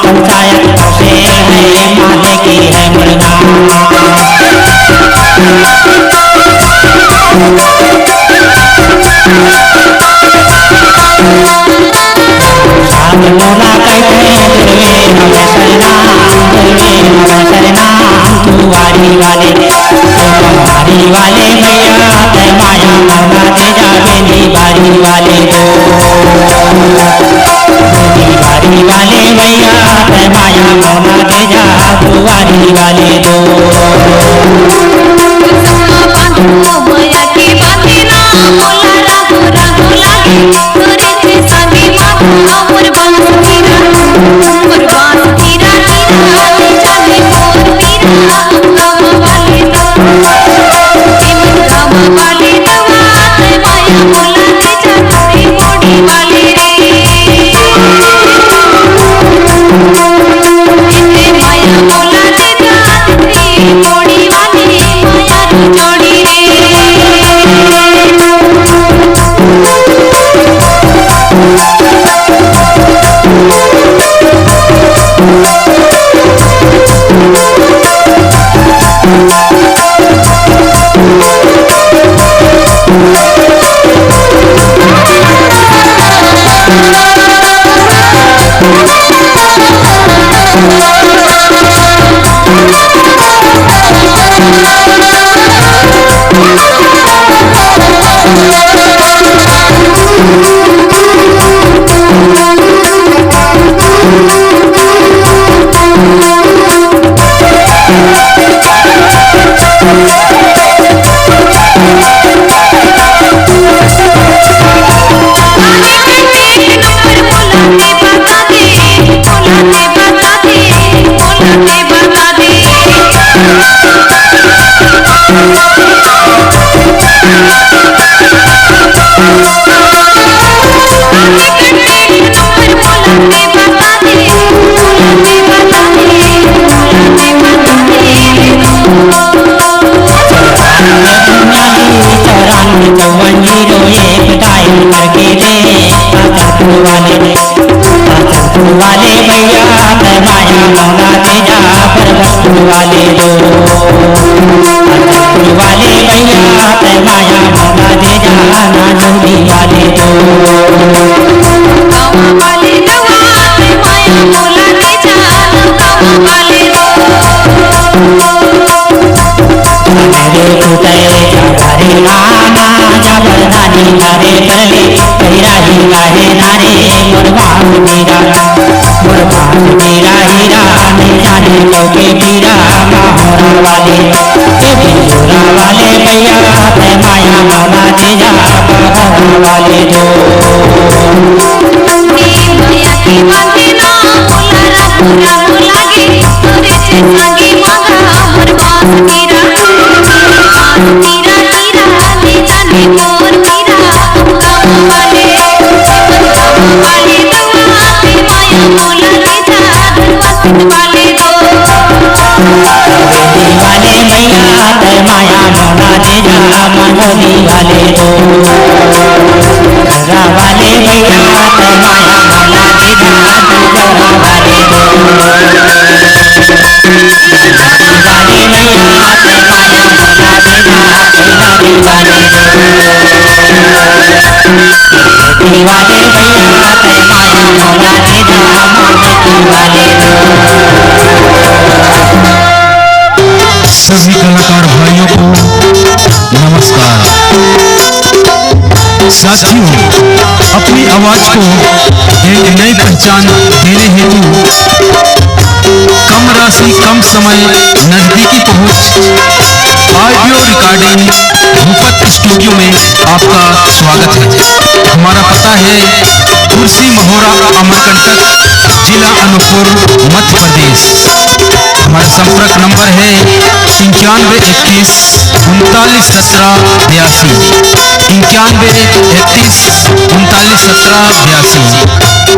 पंचायत से है माले की है मृगा साथ मोला कहते दुर्वे सरनाम तुवारी वाले बारी वाले भैया ते माया मौला तेजा बेनी बारी वाले दो बारी वाले भैया ते माया मौला तेजा तुवारी वाले दो माया की बातें ना मोला राहु राहु लागे तोरे से संगी माता मोर बांस हीरा जाने मोर मीरा गावा वाले दो गावा वाले दवा ते माया मोला तेजा तोरी मोड़ी वाले रे माया मोला तेजा तोरी मोड़ी वाले माया रू जोड़ी रे वाले भैया ते माया मौला तेजा पर वस्तु वाले दो वाले भैया ते माया मौला तेजा ना जोड़ी वाले दो गावा वाले दवा ते माया मौला तेजा गावा वाले दो मेरे कुटे जारे नाना जबरदानी करे पहले तेरा ही गाहे नारे मुरबान मेरा हीरा नहीं जाने लोगे मीरा माहौरा वाले बिजोरा वाले भैया ते माया मौला तेजा बहरा वाले दो माया की बातें ना मोला राहु राहु लागे तोरे से संगी मांगा मोर बांस हीरा ले जाने मोर मीरा गावा वाले दवा ते माया मौला तेजा वाले दो वाले भैया ते माया मौला तेजा मनोली वाले दो वाले भैया ते माया मौला तेजा दूसरा वाले दो वाले भैया ते माया मौला तेजा वाले दो वाले भैया ते माया मौला तेजा वाले दो। सभी कलाकार भाइयों को नमस्कार। साथियों, अपनी आवाज को एक नई पहचान देने हेतु कम राशि कम समय नजदीकी पहुंच ऑडियो रिकॉर्डिंग भूपत स्टूडियो में आपका स्वागत है। हमारा पता है कुर्सी महोरा अमरकंटक, जिला अनूपपुर, मध्य प्रदेश। हमारा संपर्क नंबर है 9131 3917 82 9131 3917 82।